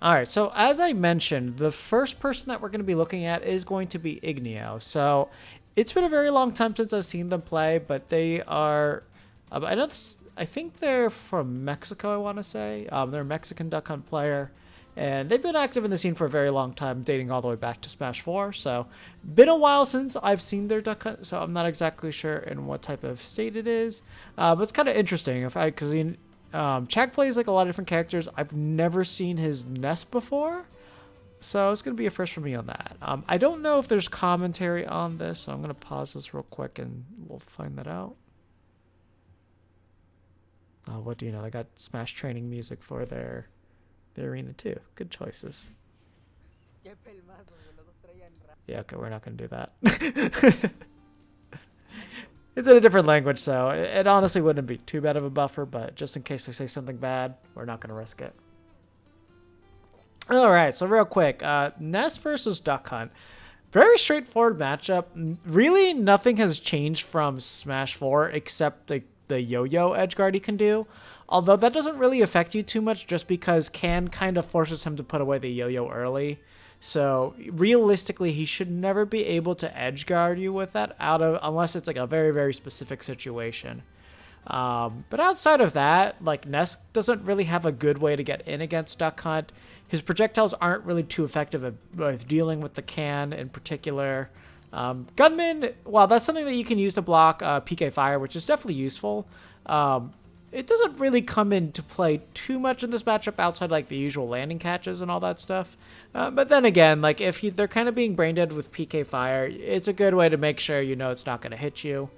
All right, so as I mentioned, the first person that we're going to be looking at is going to be Igneo. So it's been a very long time since I've seen them play, but they are, I know this, I think they're from Mexico, I want to say. They're a Mexican duck hunt player, and they've been active in the scene for a very long time, dating all the way back to Smash 4. So been a while since I've seen their duck hunt, so I'm not exactly sure in what type of state it is. But it's kind of interesting because Chag plays like a lot of different characters. I've never seen his Ness before, so it's going to be a first for me on that. I don't know if there's commentary on this, so I'm going to pause this real quick and we'll find that out. Oh, what do you know? They got Smash training music for their arena too. Good choices. Yeah, okay, we're not going to do that. It's in a different language, so it honestly wouldn't be too bad of a buffer, but just in case they say something bad, we're not going to risk it. All right, so real quick, Ness versus Duck Hunt. Very straightforward matchup. Really, nothing has changed from Smash 4 except the yo-yo edgeguard he can do. Although that doesn't really affect you too much just because Can kind of forces him to put away the yo-yo early. So realistically, he should never be able to edge guard you with that unless it's like a very, very specific situation. But outside of that, like Ness doesn't really have a good way to get in against Duck Hunt. His projectiles aren't really too effective at dealing with the Can in particular. Gunman, well, that's something that you can use to block PK Fire, which is definitely useful. It doesn't really come into play too much in this matchup outside like the usual landing catches and all that stuff. But then again, like if they're kind of being brain dead with PK Fire, it's a good way to make sure you know it's not going to hit you.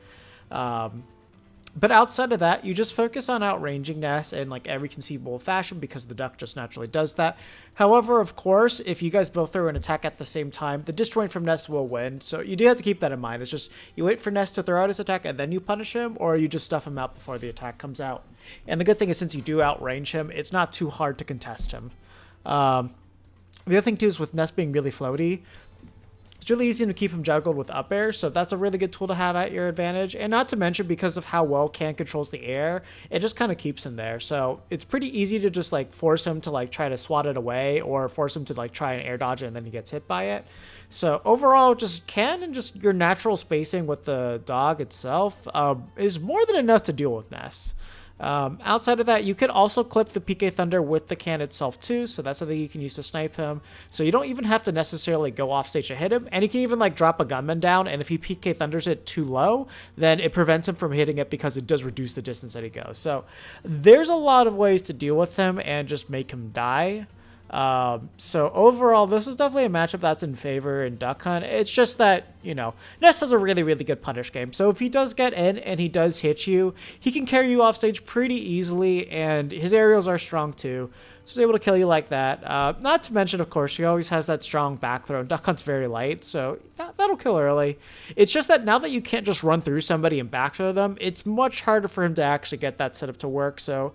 But outside of that, you just focus on outranging Ness in like every conceivable fashion because the duck just naturally does that. However, of course, if you guys both throw an attack at the same time, the disjoint from Ness will win. So you do have to keep that in mind. It's just you wait for Ness to throw out his attack and then you punish him, or you just stuff him out before the attack comes out. And the good thing is since you do outrange him, it's not too hard to contest him. The other thing too is with Ness being really floaty, it's really easy to keep him juggled with up air, so that's a really good tool to have at your advantage. And not to mention, because of how well Can controls the air, it just kind of keeps him there. So it's pretty easy to just like force him to like try to swat it away or force him to like try and air dodge it and then he gets hit by it. So overall, just Can and just your natural spacing with the dog itself is more than enough to deal with Ness. Outside of that, you could also clip the PK Thunder with the Can itself too, so that's something you can use to snipe him. So you don't even have to necessarily go off stage to hit him, and you can even like drop a gunman down, and if he PK Thunders it too low, then it prevents him from hitting it because it does reduce the distance that he goes. So there's a lot of ways to deal with him and just make him die. So overall, this is definitely a matchup that's in favor in Duck Hunt. It's just that, you know, Ness has a really, really good punish game. So if he does get in and he does hit you, he can carry you off stage pretty easily, and his aerials are strong too. So he's able to kill you like that. Not to mention, of course, he always has that strong back throw. Duck Hunt's very light, so that'll kill early. It's just that now that you can't just run through somebody and back throw them, it's much harder for him to actually get that setup to work. So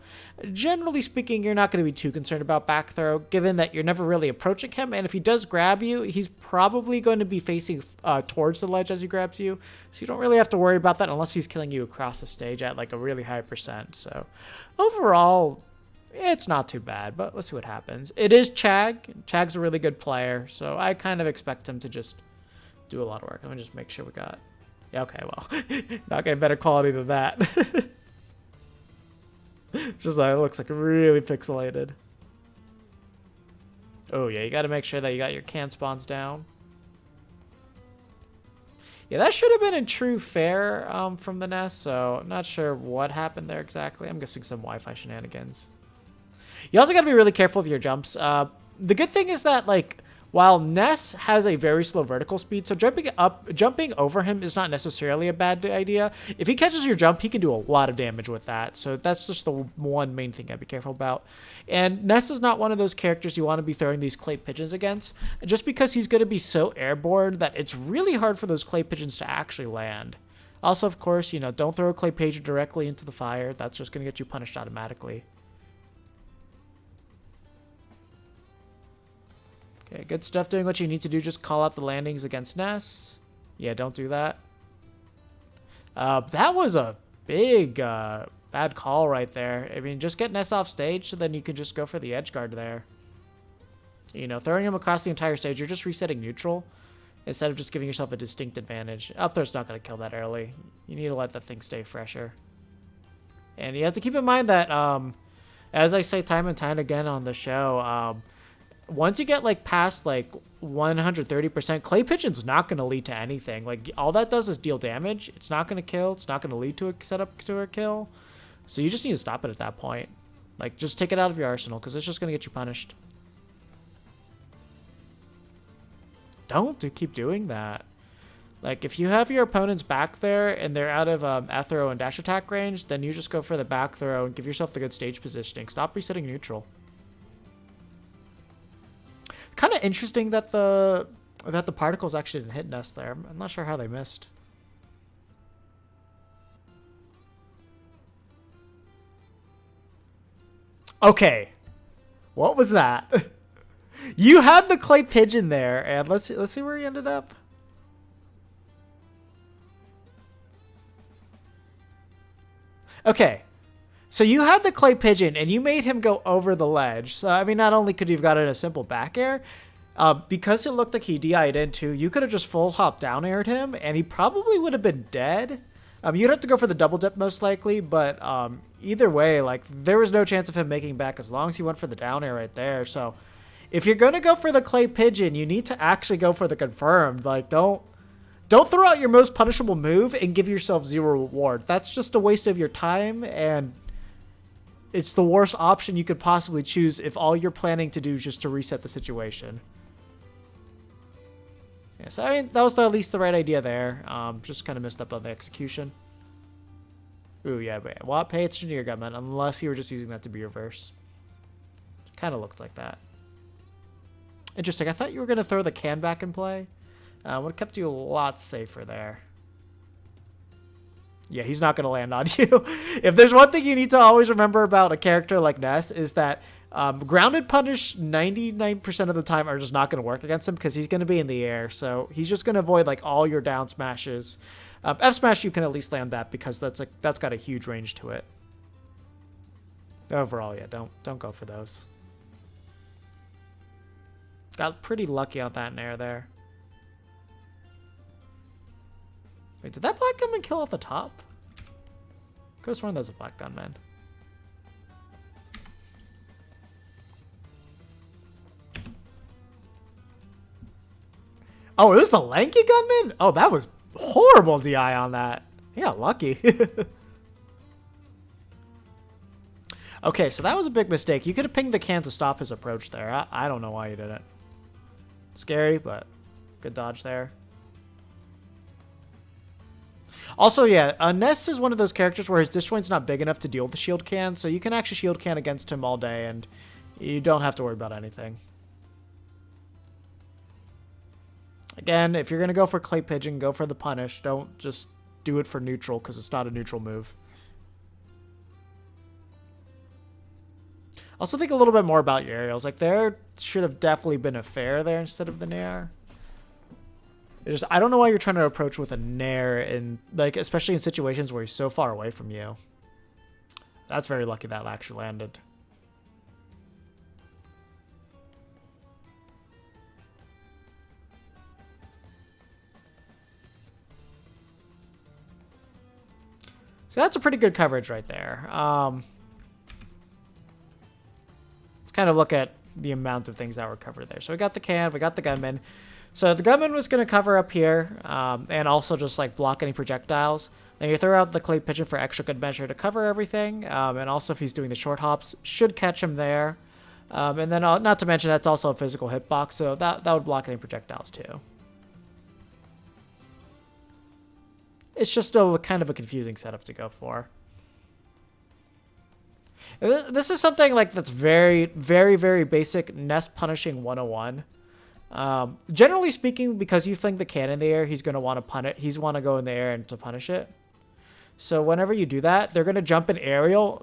generally speaking, you're not going to be too concerned about back throw, given that you're never really approaching him. And if he does grab you, he's probably going to be facing towards the ledge as he grabs you. So you don't really have to worry about that unless he's killing you across the stage at like a really high percent. So overall, it's not too bad, but let's see what happens. It is Chag. Chag's a really good player, so I kind of expect him to just do a lot of work. Let me just make sure we got... Yeah, okay, well, not getting better quality than that. Just like, it looks like really pixelated. Oh, yeah, you got to make sure that you got your can spawns down. Yeah, that should have been a true fair from the Ness, so I'm not sure what happened there exactly. I'm guessing some Wi-Fi shenanigans. You also got to be really careful with your jumps. The good thing is that, like, while Ness has a very slow vertical speed, so jumping over him is not necessarily a bad idea. If he catches your jump, he can do a lot of damage with that. So that's just the one main thing I'd be careful about. And Ness is not one of those characters you want to be throwing these clay pigeons against, just because he's going to be so airborne that it's really hard for those clay pigeons to actually land. Also, of course, you know, don't throw a clay pigeon directly into the fire. That's just going to get you punished automatically. Okay, good stuff doing what you need to do. Just call out the landings against Ness. Yeah, don't do that. That was a big bad call right there. I mean, just get Ness off stage so then you can just go for the edge guard there. You know, throwing him across the entire stage, you're just resetting neutral instead of just giving yourself a distinct advantage. Up throw's not going to kill that early. You need to let that thing stay fresher. And you have to keep in mind that, as I say time and time again on the show, once you get like past like 130%, Clay Pigeon's not going to lead to anything. Like all that does is deal damage. It's not going to kill. It's not going to lead to a setup to a kill. So you just need to stop it at that point. Like just take it out of your arsenal because it's just going to get you punished. Don't keep doing that. Like if you have your opponents back there and they're out of F throw and dash attack range, then you just go for the back throw and give yourself the good stage positioning. Stop resetting neutral. Kind of interesting that the particles actually didn't hit Ness there. I'm not sure how they missed. Okay, what was that? You had the Clay Pigeon there, and let's see where he ended up. Okay, so you had the Clay Pigeon, and you made him go over the ledge. So, I mean, not only could you have gotten a simple back air, because it looked like he DI'd into, you could have just full hop down aired him, and he probably would have been dead. You'd have to go for the double dip most likely, but either way, like there was no chance of him making back as long as he went for the down air right there. So if you're going to go for the Clay Pigeon, you need to actually go for the confirmed. Like don't throw out your most punishable move and give yourself 0 reward. That's just a waste of your time, and it's the worst option you could possibly choose if all you're planning to do is just to reset the situation. Yeah, so I mean, that was at least the right idea there. Just kind of messed up on the execution. Ooh, yeah, but well, pay attention to your gunman, unless you were just using that to be reverse. Kind of looked like that. Interesting. I thought you were going to throw the can back in play. Would have kept you a lot safer there. Yeah, he's not going to land on you. If there's one thing you need to always remember about a character like Ness is that grounded punish 99% of the time are just not going to work against him because he's going to be in the air. So he's just going to avoid like all your down smashes. F smash, you can at least land that because that's got a huge range to it. Overall, yeah, don't go for those. Got pretty lucky on that nair there. Wait, did that black gunman kill off the top? Could have sworn that was a black gunman. Oh, it was the lanky gunman? Oh, that was horrible DI on that. Yeah, lucky. Okay, so that was a big mistake. You could have pinged the can to stop his approach there. I don't know why you didn't. Scary, but good dodge there. Also, yeah, Ness is one of those characters where his disjoint's not big enough to deal with the shield can, so you can actually shield can against him all day, and you don't have to worry about anything. Again, if you're going to go for Clay Pigeon, go for the punish. Don't just do it for neutral, because it's not a neutral move. Also think a little bit more about your aerials. Like, there should have definitely been a fair there instead of the nair. I don't know why you're trying to approach with a nair, and like especially in situations where he's so far away from you. That's very lucky that actually landed. So that's a pretty good coverage right there. Let's kind of look at the amount of things that were covered there. So we got the can, we got the gunman. So the gunman was going to cover up here and also just like block any projectiles. Then you throw out the Clay Pigeon for extra good measure to cover everything. And also if he's doing the short hops, should catch him there. And then not to mention that's also a physical hitbox, so that would block any projectiles too. It's just still kind of a confusing setup to go for. This is something like that's very, very, very basic Ness punishing 101. Generally speaking, because you fling the can in the air, he's going to want to punish. He's want to go in the air and to punish it. So whenever you do that, they're going to jump in aerial.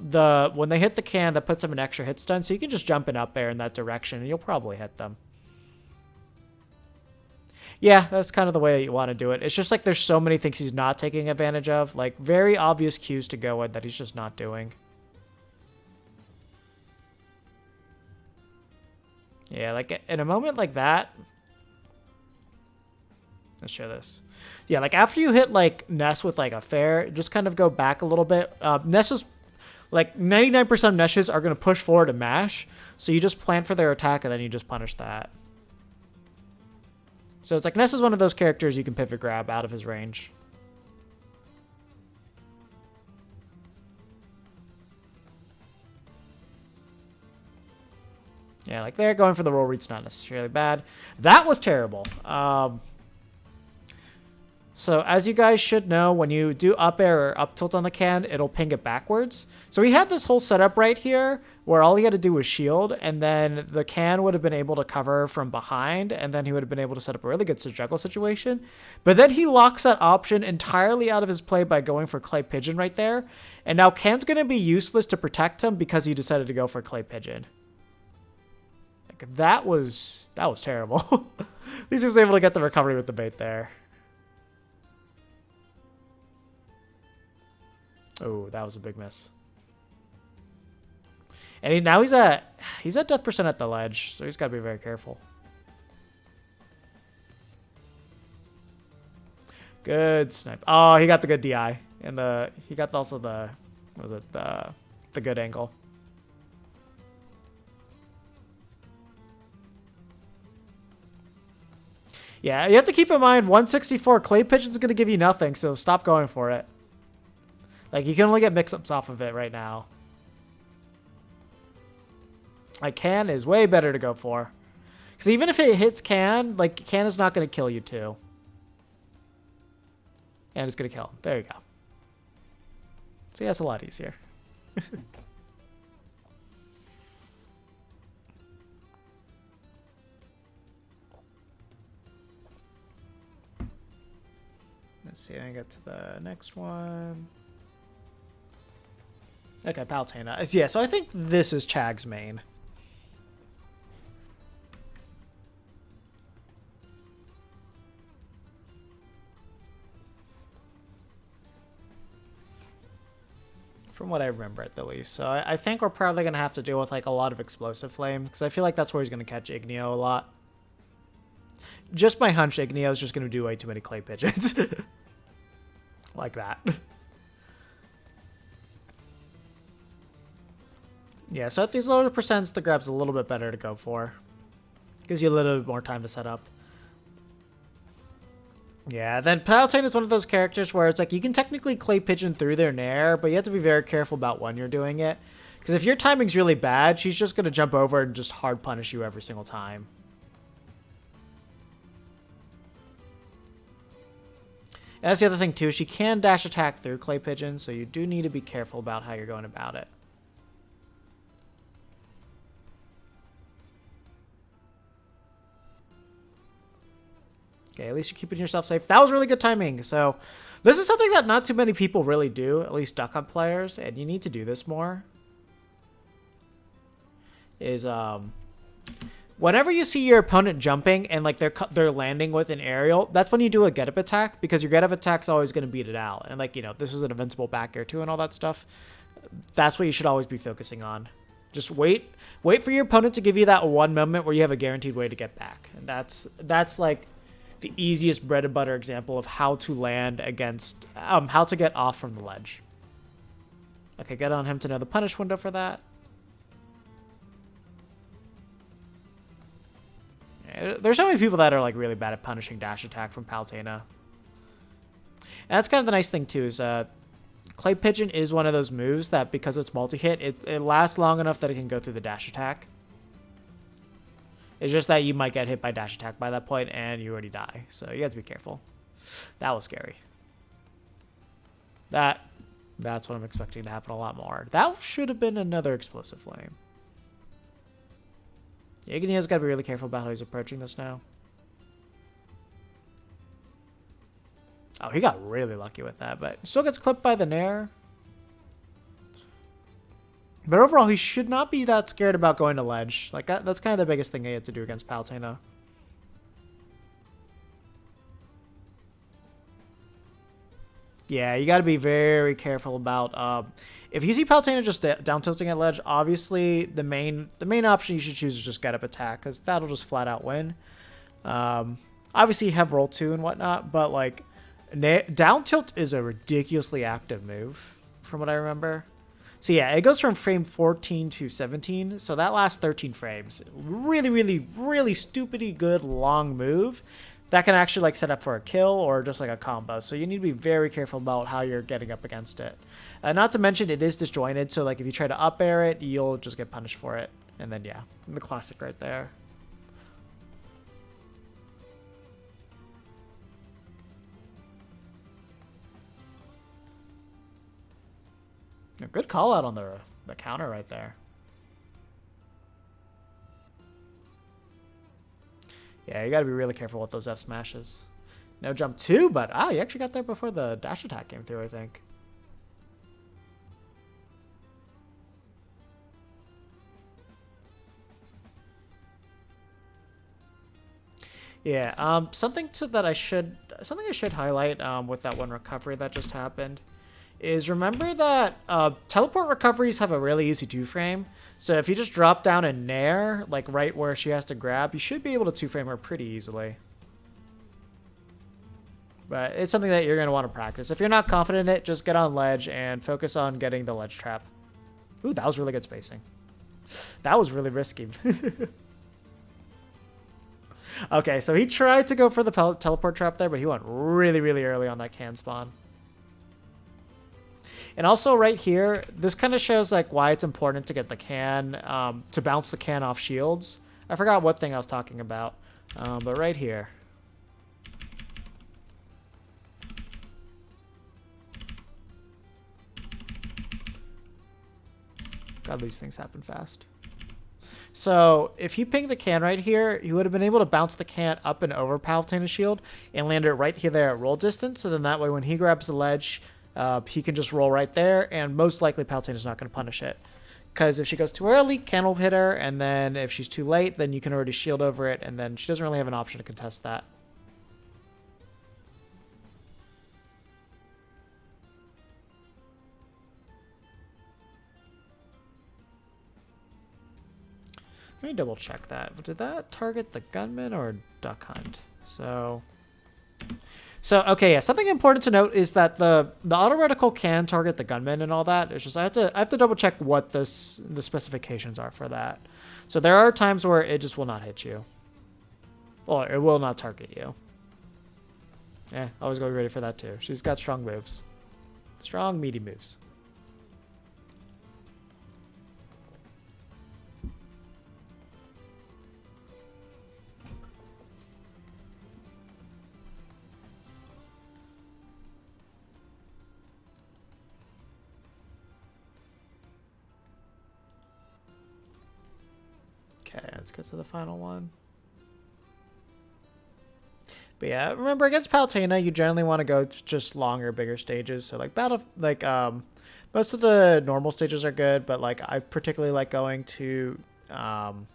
When they hit the can, that puts them in extra hit stun, so you can just jump in up air in that direction, and you'll probably hit them. Yeah, that's kind of the way that you want to do it. It's just like there's so many things he's not taking advantage of, like very obvious cues to go with that he's just not doing. Yeah, like in a moment like that. Let's show this. Yeah, like after you hit like Ness with like a fair, just kind of go back a little bit. Ness is like 99% of Nesses are going to push forward and mash. So you just plan for their attack and then you just punish that. So it's like Ness is one of those characters you can pivot grab out of his range. Yeah, like there, going for the roll read's not necessarily bad. That was terrible. So as you guys should know, when you do up air or up tilt on the can, it'll ping it backwards. So he had this whole setup right here where all he had to do was shield, and then the can would have been able to cover from behind, and then he would have been able to set up a really good juggle situation. But then he locks that option entirely out of his play by going for Clay Pigeon right there. And now can's going to be useless to protect him because he decided to go for Clay Pigeon. Like that was terrible. At least he was able to get the recovery with the bait there. Oh, that was a big miss. And now he's at death percent at the ledge, so he's got to be very careful. Good snipe. Oh, he got the good DI, and he got also the what was it the good angle. Yeah, you have to keep in mind 164 Clay Pigeon's going to give you nothing, so stop going for it. Like, you can only get mix-ups off of it right now. Like, can is way better to go for. Because even if it hits can, like, can is not going to kill you too. And it's going to kill him. There you go. See, that's a lot easier. Let's see, I get to the next one. Okay, Palutena. Yeah, so I think this is Chag's main. From what I remember at the least. So I think we're probably going to have to deal with like a lot of Explosive Flame, because I feel like that's where he's going to catch Igneo a lot. Just my hunch, Igneo is just going to do way too many Clay Pigeons. Like that. Yeah, so at these lower percents, the grab's a little bit better to go for. Gives you a little bit more time to set up. Yeah, then Palutena is one of those characters where it's like you can technically Clay Pigeon through their Nair, but you have to be very careful about when you're doing it. Because if your timing's really bad, she's just going to jump over and just hard punish you every single time. And that's the other thing too, she can dash attack through Clay Pigeon, so you do need to be careful about how you're going about it. Okay, at least you're keeping yourself safe. That was really good timing. So this is something that not too many people really do, at least Duck Hunt players, and you need to do this more. Is whenever you see your opponent jumping and like they're landing with an aerial, that's when you do a get up attack, because your get up attack's always going to beat it out. And like, you know, this is an invincible back air too and all that stuff. That's what you should always be focusing on. Just wait for your opponent to give you that one moment where you have a guaranteed way to get back. And that's like the easiest bread and butter example of how to land against, how to get off from the ledge. Okay, get on him to know the punish window for that. There's so many people that are like really bad at punishing dash attack from Palutena. And that's kind of the nice thing too, is Clay Pigeon is one of those moves that because it's multi-hit, it lasts long enough that it can go through the dash attack. It's just that you might get hit by dash attack by that point and you already die. So you have to be careful. That was scary. That's what I'm expecting to happen a lot more. That should have been another Explosive Flame. Igneo's got to be really careful about how he's approaching this now. Oh, he got really lucky with that, but still gets clipped by the Nair. But overall, he should not be that scared about going to ledge. Like that's kind of the biggest thing he had to do against Palutena. Yeah, you got to be very careful about if you see Palutena just down tilting at ledge. Obviously, the main option you should choose is just get up attack because that'll just flat out win. Obviously, you have roll 2 and whatnot, but like down tilt is a ridiculously active move from what I remember. So yeah, it goes from frame 14 to 17. So that last 13 frames, really, really, really stupidly good long move that can actually like set up for a kill or just like a combo. So you need to be very careful about how you're getting up against it. Not to mention it is disjointed. So like if you try to up air it, you'll just get punished for it. And then yeah, the classic right there. A good call out on the counter right there. Yeah, you got to be really careful with those F smashes. No jump 2, but you actually got there before the dash attack came through, I think. Yeah, something I should highlight with that one recovery that just happened is remember that teleport recoveries have a really easy 2-frame. So if you just drop down a nair, like right where she has to grab, you should be able to 2-frame her pretty easily. But it's something that you're going to want to practice. If you're not confident in it, just get on ledge and focus on getting the ledge trap. Ooh, that was really good spacing. That was really risky. Okay, so he tried to go for the teleport trap there, but he went really, really early on that can spawn. And also right here, this kind of shows like why it's important to get the can, to bounce the can off shields. I forgot what thing I was talking about, but right here. God, these things happen fast. So if you ping the can right here, you would have been able to bounce the can up and over Palutena's shield and land it right here there at roll distance. So then that way when he grabs the ledge, he can just roll right there, and most likely Palutena's not going to punish it. Because if she goes too early, can will hit her, and then if she's too late, then you can already shield over it, and then she doesn't really have an option to contest that. Let me double check that. Did that target the gunman or duck hunt? So okay, yeah. Something important to note is that the auto reticle can target the gunman and all that. It's just I have to double check what the specifications are for that. So there are times where it just will not hit you, or it will not target you. Yeah, always gotta be ready for that too. She's got strong moves, strong meaty moves. Okay, let's get to the final one. But yeah, remember against Palutena, you generally want to go just longer, bigger stages. So like most of the normal stages are good, but like I particularly like going to Town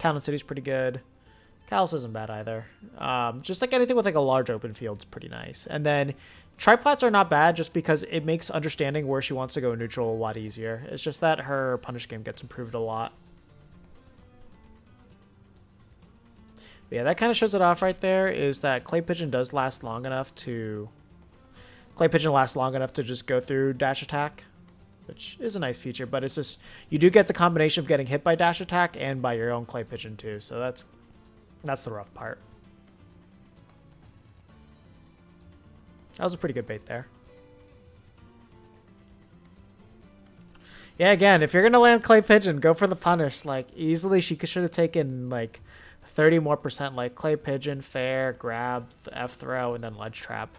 and City's pretty good. Callus isn't bad either. Just like anything with like a large open field's pretty nice. And then triplats are not bad just because it makes understanding where she wants to go neutral a lot easier. It's just that her punish game gets improved a lot. But yeah, that kind of shows it off right there, is that Clay Pigeon lasts long enough to just go through dash attack, which is a nice feature, but it's just, you do get the combination of getting hit by dash attack and by your own Clay Pigeon too, so that's the rough part. That was a pretty good bait there. Yeah, again, if you're going to land Clay Pigeon, go for the punish. Like, easily she should have taken, like, 30% more, like Clay Pigeon, fair, grab, F throw, and then ledge trap.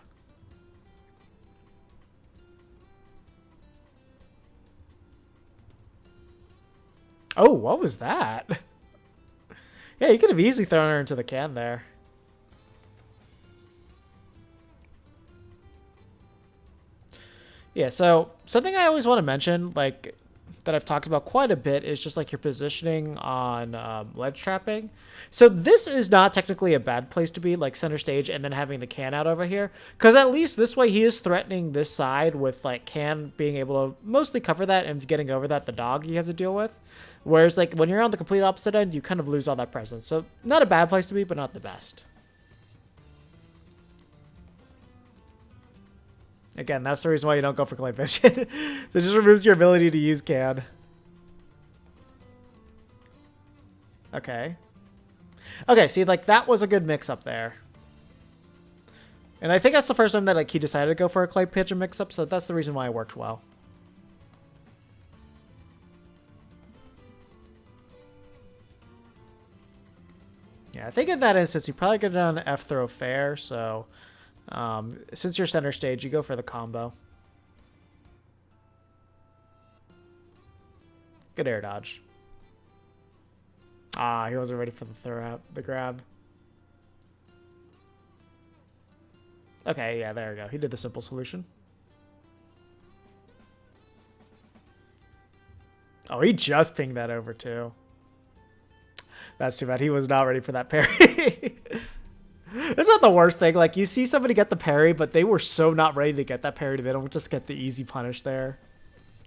Oh, what was that? Yeah, you could have easily thrown her into the can there. Yeah, so something I always want to mention, like, that I've talked about quite a bit is just like your positioning on ledge trapping. So this is not technically a bad place to be, like center stage and then having the can out over here. Because at least this way he is threatening this side with like can being able to mostly cover that and getting over that the dog you have to deal with. Whereas like when you're on the complete opposite end, you kind of lose all that presence. So not a bad place to be, but not the best. Again, that's the reason why you don't go for clay pigeon. So it just removes your ability to use can. Okay. Okay, see, like, that was a good mix-up there. And I think that's the first time that, like, he decided to go for a clay pigeon mix-up, so that's the reason why it worked well. Yeah, I think in that instance, he probably could have done F throw fair, so... since you're center stage, you go for the combo. Good air dodge. Ah, he wasn't ready for the throw out, the grab. Okay, yeah, there we go. He did the simple solution. Oh, he just pinged that over too. That's too bad. He was not ready for that parry. It's not the worst thing. Like, you see somebody get the parry, but they were so not ready to get that parry, they don't just get the easy punish there.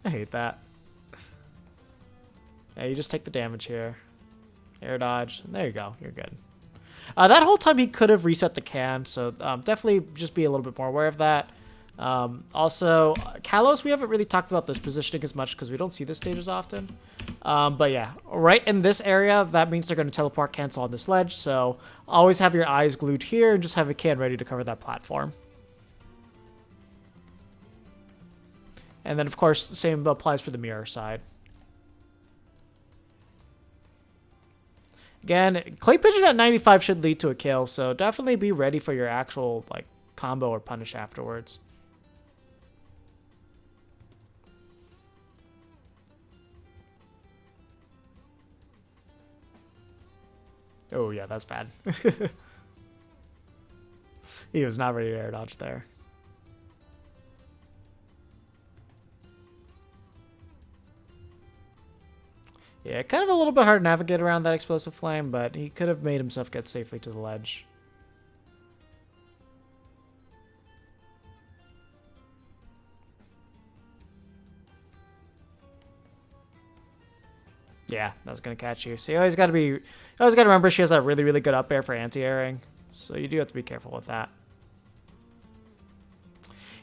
I hate that. Yeah, you just take the damage here. Air dodge. There you go. You're good. That whole time he could have reset the can, so definitely just be a little bit more aware of that. Also, Kalos, we haven't really talked about this positioning as much because we don't see this stage as often. But yeah, right in this area, that means they're going to teleport cancel on this ledge, so always have your eyes glued here and just have a can ready to cover that platform. And then, of course, the same applies for the mirror side. Again, Clay Pigeon at 95 should lead to a kill, so definitely be ready for your actual like combo or punish afterwards. Oh yeah, that's bad. He was not ready to air dodge there. Yeah, kind of a little bit hard to navigate around that explosive flame, but he could have made himself get safely to the ledge. Yeah, that's gonna catch you. So you always gotta remember she has that really, really good up air for anti-airing. So you do have to be careful with that.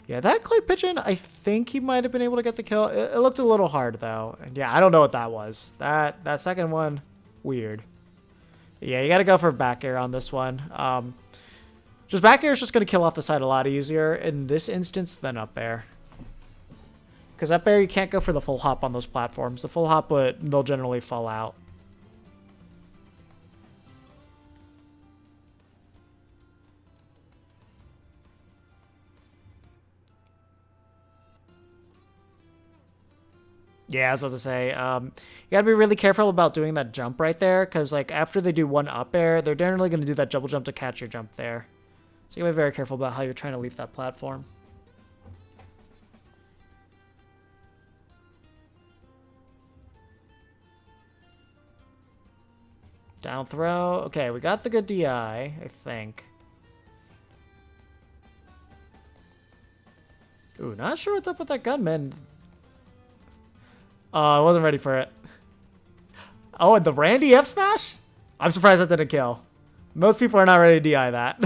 Yeah, that clay pigeon, I think he might have been able to get the kill. It looked a little hard though. And yeah, I don't know what that was. That second one, weird. Yeah, you gotta go for back air on this one. Just back air is just gonna kill off the side a lot easier in this instance than up air. Because up air, you can't go for the full hop on those platforms. The full hop, they'll generally fall out. Yeah, I was about to say, you gotta be really careful about doing that jump right there, because like after they do one up air, they're generally gonna do that double jump to catch your jump there. So you gotta be very careful about how you're trying to leave that platform. Down throw. Okay, we got the good DI, I think. Ooh, not sure what's up with that gunman. I wasn't ready for it. Oh, and the Randy F smash? I'm surprised that didn't kill. Most people are not ready to DI that.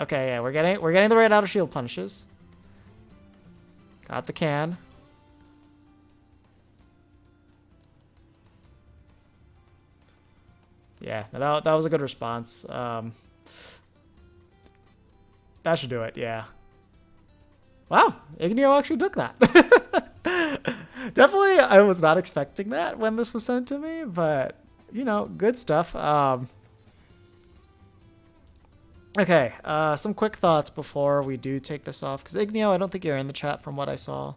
Okay, yeah, we're getting the right outer shield punishes. Got the can. Yeah, that was a good response. That should do it, yeah. Wow, Igneo actually took that. Definitely, I was not expecting that when this was sent to me, but, you know, good stuff. Okay, some quick thoughts before we do take this off, because Igneo, I don't think you're in the chat from what I saw.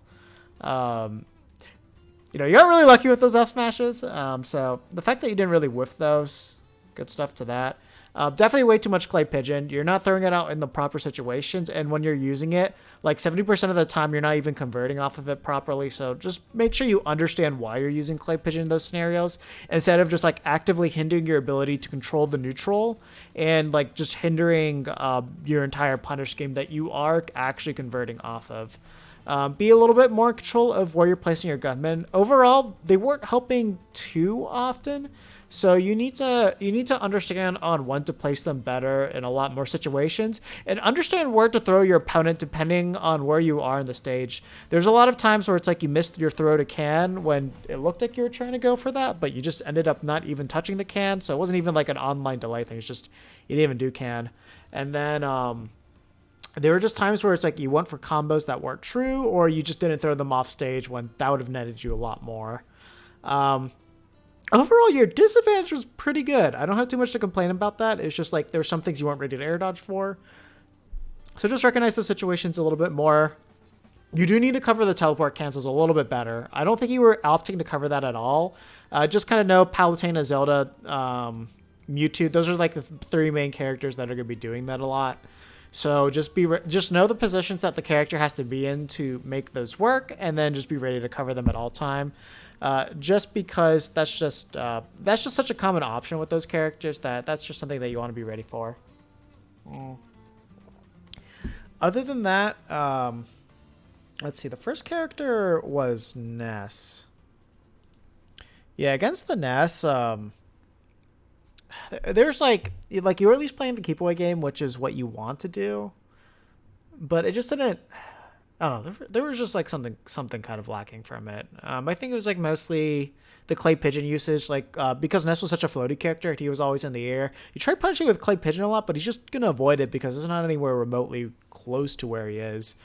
you got really lucky with those F smashes. So the fact that you didn't really whiff those, good stuff to that. Definitely way too much clay pigeon. You're not throwing it out in the proper situations, and when you're using it, like 70% of the time, you're not even converting off of it properly. So just make sure you understand why you're using clay pigeon in those scenarios, instead of just like actively hindering your ability to control the neutral and like just hindering your entire punish game that you are actually converting off of. Be a little bit more in control of where you're placing your gunmen. Overall, they weren't helping too often. So you need to understand on when to place them better in a lot more situations, and understand where to throw your opponent depending on where you are in the stage. There's a lot of times where it's like you missed your throw to can when it looked like you were trying to go for that, but you just ended up not even touching the can. So it wasn't even like an online delay thing. It's just you didn't even do can. And then there were just times where it's like you went for combos that weren't true, or you just didn't throw them off stage when that would have netted you a lot more. Overall, your disadvantage was pretty good. I don't have too much to complain about that. It's just like there's some things you weren't ready to air dodge for. So just recognize those situations a little bit more. You do need to cover the teleport cancels a little bit better. I don't think you were opting to cover that at all. Just kind of know Palutena, Zelda, Mewtwo. Those are like the three main characters that are going to be doing that a lot. So just know the positions that the character has to be in to make those work, and then just be ready to cover them at all time. Just because that's just such a common option with those characters that's just something that you want to be ready for. Other than that, let's see. The first character was Ness. Yeah, against the Ness, there's like you're at least playing the keep away game, which is what you want to do, but it just didn't. I don't know. There was just like something kind of lacking from it. I think it was like mostly the clay pigeon usage, like because Ness was such a floaty character, he was always in the air. You try punching with clay pigeon a lot, but he's just gonna avoid it because it's not anywhere remotely close to where he is.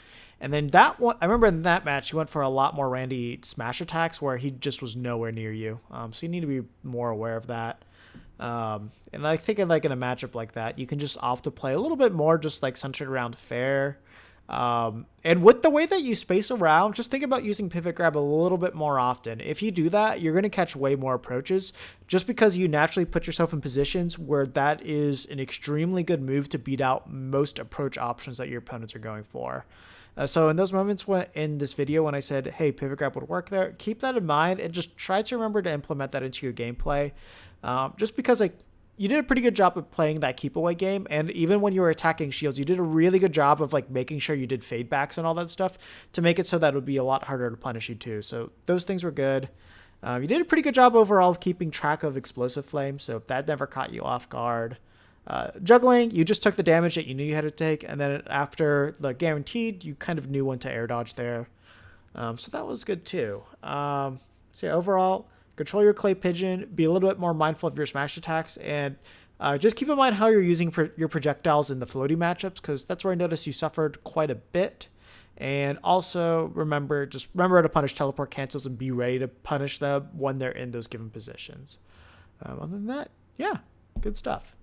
And then that one, I remember in that match, he went for a lot more Randy smash attacks where he just was nowhere near you. So you need to be more aware of that. And I think in a matchup like that, you can just opt to play a little bit more, just like centered around fair. And with the way that you space around, just think about using pivot grab a little bit more often. If you do that, you're going to catch way more approaches, just because you naturally put yourself in positions where that is an extremely good move to beat out most approach options that your opponents are going for. So in those moments in this video when I said, hey, pivot grab would work there, keep that in mind and just try to remember to implement that into your gameplay. Just because you did a pretty good job of playing that keep away game, and even when you were attacking shields, you did a really good job of making sure you did fade backs and all that stuff to make it so that it would be a lot harder to punish you too. So those things were good. You did a pretty good job overall of keeping track of explosive flame, so that never caught you off guard. Juggling, you just took the damage that you knew you had to take, and then after the guaranteed, you kind of knew when to air dodge there. So that was good too. So yeah, overall, control your clay pigeon, be a little bit more mindful of your smash attacks, and just keep in mind how you're using your projectiles in the floaty matchups, because that's where I noticed you suffered quite a bit. And also remember to punish teleport cancels and be ready to punish them when they're in those given positions. Other than that, yeah, good stuff.